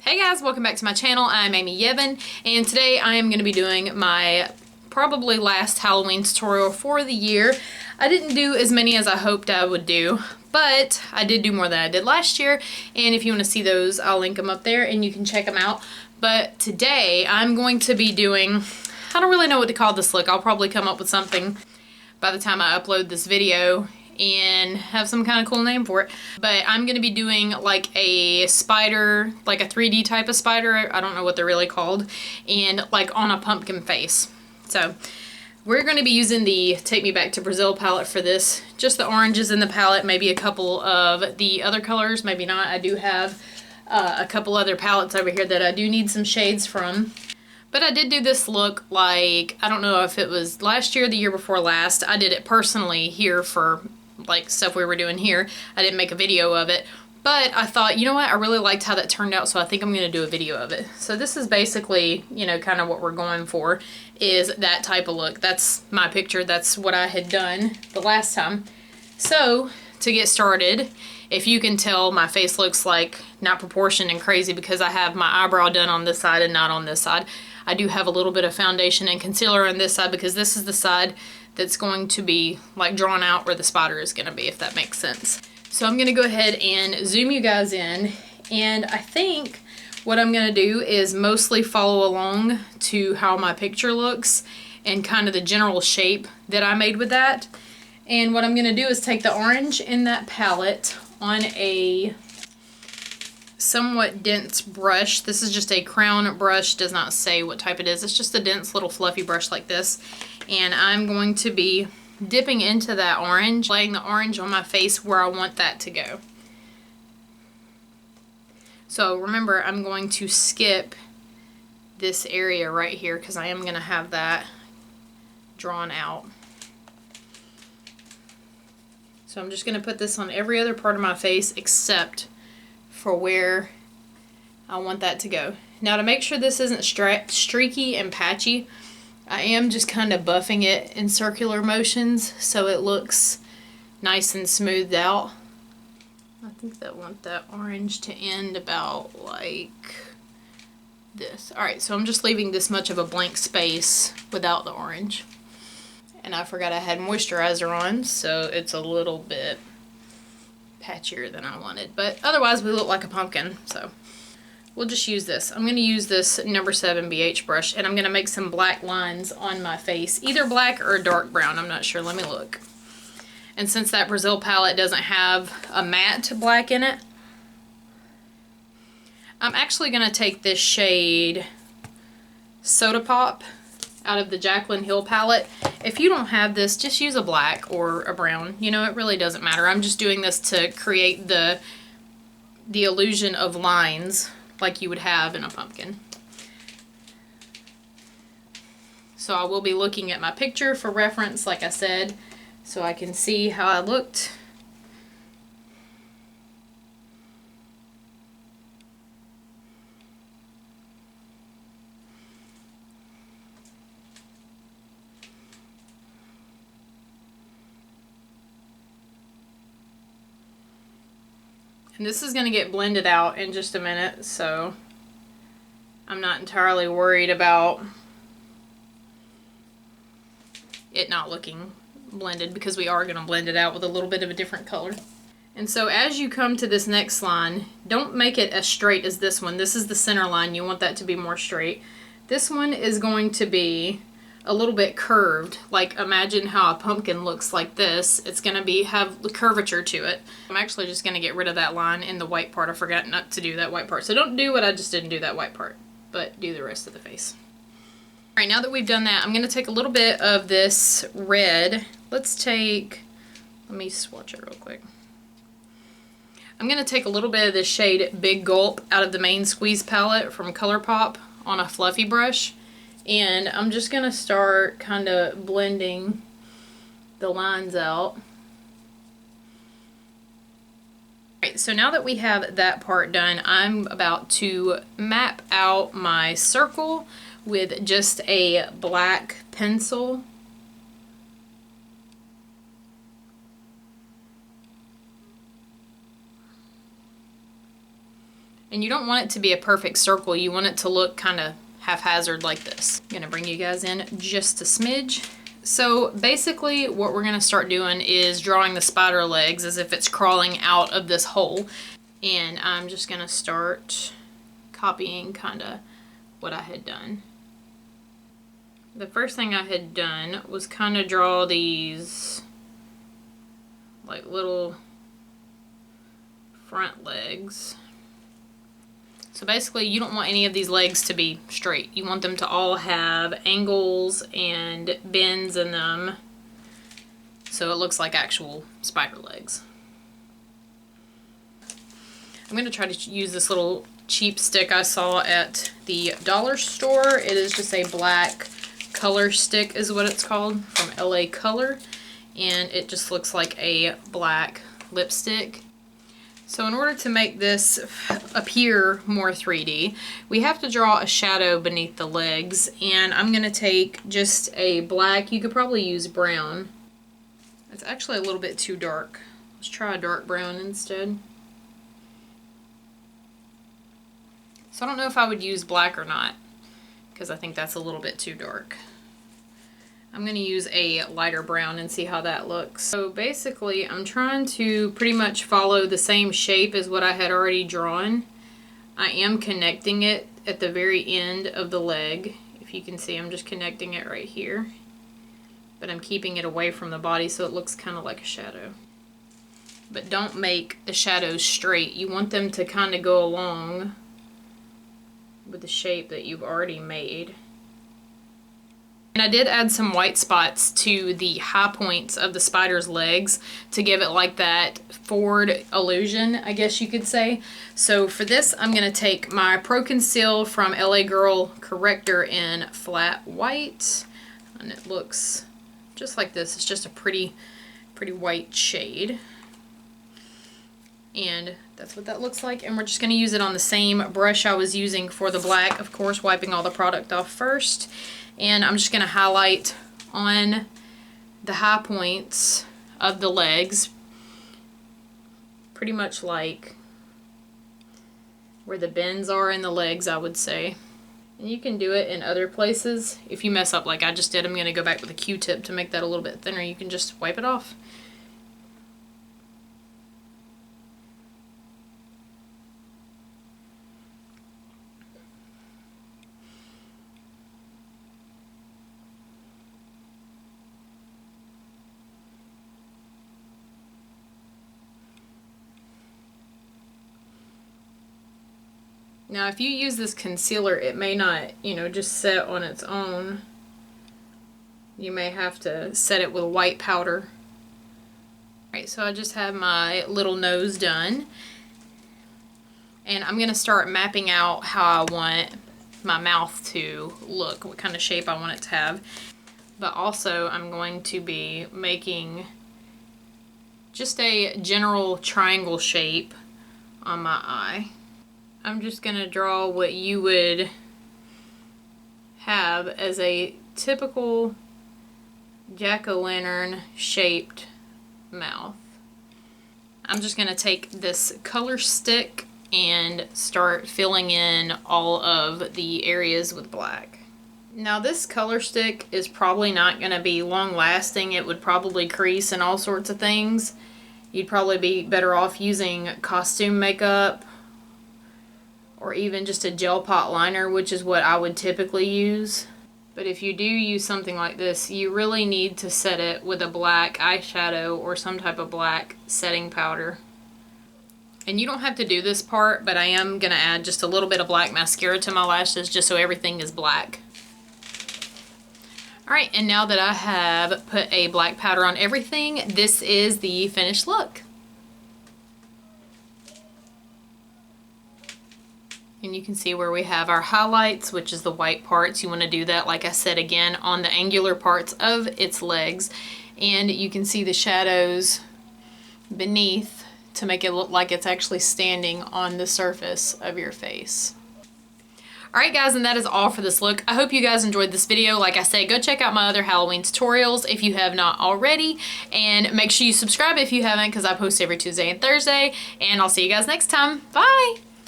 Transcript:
Hey guys, welcome back to my channel. I'm Yvan, and today I am going to be doing my probably last Halloween tutorial for the year. I didn't do as many as I hoped I would do, but I did do more than I did last year, and if you want to see those, I'll link them up there and you can check them out. But today I'm going to be doing, I don't really know what to call this look. I'll probably come up with something by the time I upload this video and have some kind of cool name for it. But I'm gonna be doing like a spider, like a 3D type of spider, I don't know what they're really called, and like on a pumpkin face. So we're gonna be using the Take Me Back to Brazil palette for this. Just the oranges in the palette, maybe a couple of the other colors, maybe not. I do have a couple other palettes over here that I do need some shades from. But I did do this look like, I don't know if it was last year or the year before last. I did it personally here for like stuff we were doing here. I didn't make a video of it, but I thought, you know what, I really liked how that turned out, so I think I'm going to do a video of it. So this is basically, you know, kind of what we're going for, is that type of look. That's my picture. That's what I had done the last time. So to get started, if you can tell, my face looks like not proportioned and crazy because I have my eyebrow done on this side and not on this side. I do have a little bit of foundation and concealer on this side because this is the side that's going to be like drawn out where the spider is going to be, if that makes sense. So I'm going to go ahead and zoom you guys in, and I think what I'm going to do is mostly follow along to how my picture looks and kind of the general shape that I made with that. And what I'm going to do is take the orange in that palette on a somewhat dense brush. This is just a crown brush, does not say what type it is. It's just a dense little fluffy brush like this. And I'm going to be dipping into that orange, laying the orange on my face where I want that to go. So remember, I'm going to skip this area right here because I am going to have that drawn out. So I'm just going to put this on every other part of my face except for where I want that to go. Now, to make sure this isn't streaky and patchy, I am just kind of buffing it in circular motions so it looks nice and smoothed out. I think I want that orange to end about like this. Alright, so I'm just leaving this much of a blank space without the orange. And I forgot I had moisturizer on, so it's a little bit patchier than I wanted. But otherwise, we look like a pumpkin, so we'll just use this. I'm going to use this number 7 BH brush, and I'm going to make some black lines on my face. Either black or dark brown, I'm not sure. Let me look. And since that Brazil palette doesn't have a matte black in it, I'm actually going to take this shade Soda Pop out of the Jaclyn Hill palette. If you don't have this, just use a black or a brown. You know, it really doesn't matter. I'm just doing this to create the illusion of lines like you would have in a pumpkin. So I will be looking at my picture for reference, like I said, so I can see how I looked. And this is going to get blended out in just a minute, so I'm not entirely worried about it not looking blended because we are going to blend it out with a little bit of a different color. And so as you come to this next line, don't make it as straight as this one. This is the center line. You want that to be more straight. This one is going to be a little bit curved. Like, imagine how a pumpkin looks like this. It's going to have the curvature to it. I'm actually just going to get rid of that line in the white part. I forgot not to do that white part. So don't do what I just didn't do, that white part, but do the rest of the face. Alright, now that we've done that, I'm going to take a little bit of this red. Let me swatch it real quick. I'm going to take a little bit of this shade Big Gulp out of the Main Squeeze palette from ColourPop on a fluffy brush. And I'm just going to start kind of blending the lines out. Alright, so now that we have that part done, I'm about to map out my circle with just a black pencil. And you don't want it to be a perfect circle. You want it to look kind of haphazard like this. I'm gonna bring you guys in just a smidge. So basically what we're gonna start doing is drawing the spider legs as if it's crawling out of this hole. And I'm just gonna start copying kind of what I had done. The first thing I had done was kind of draw these like little front legs. So basically you don't want any of these legs to be straight. You want them to all have angles and bends in them so it looks like actual spider legs. I'm going to try to use this little cheap stick I saw at the dollar store. It is just a black color stick is what it's called, from LA Color, and it just looks like a black lipstick. So in order to make this appear more 3D, we have to draw a shadow beneath the legs, and I'm going to take just a black, you could probably use brown. It's actually a little bit too dark. Let's try a dark brown instead. So I don't know if I would use black or not, because I think that's a little bit too dark. I'm going to use a lighter brown and see how that looks. So basically I'm trying to pretty much follow the same shape as what I had already drawn. I am connecting it at the very end of the leg. If you can see, I'm just connecting it right here. But I'm keeping it away from the body so it looks kind of like a shadow. But don't make the shadows straight. You want them to kind of go along with the shape that you've already made. And I did add some white spots to the high points of the spider's legs to give it like that forward illusion, I guess you could say. So for this, I'm going to take my Pro Conceal from LA Girl Corrector in flat white. And it looks just like this. It's just a pretty white shade. And that's what that looks like. And we're just going to use it on the same brush I was using for the black, of course, wiping all the product off first. And I'm just going to highlight on the high points of the legs, pretty much like where the bends are in the legs, I would say. And you can do it in other places. If you mess up like I just did, I'm going to go back with a Q-tip to make that a little bit thinner. You can just wipe it off. Now if you use this concealer, it may not, just set on its own. You may have to set it with white powder. Alright, so I just have my little nose done. And I'm going to start mapping out how I want my mouth to look, what kind of shape I want it to have. But also I'm going to be making just a general triangle shape on my eye. I'm just going to draw what you would have as a typical jack-o'-lantern shaped mouth. I'm just going to take this color stick and start filling in all of the areas with black. Now this color stick is probably not going to be long lasting. It would probably crease and all sorts of things. You'd probably be better off using costume makeup, or even just a gel pot liner, which is what I would typically use. But if you do use something like this, you really need to set it with a black eyeshadow or some type of black setting powder. And you don't have to do this part, but I am going to add just a little bit of black mascara to my lashes just so everything is black. Alright, and now that I have put a black powder on everything, this is the finished look. And you can see where we have our highlights, which is the white parts. You want to do that, like I said again, on the angular parts of its legs. And you can see the shadows beneath to make it look like it's actually standing on the surface of your face. Alright guys, and that is all for this look. I hope you guys enjoyed this video. Like I said, go check out my other Halloween tutorials if you have not already. And make sure you subscribe if you haven't, because I post every Tuesday and Thursday. And I'll see you guys next time. Bye!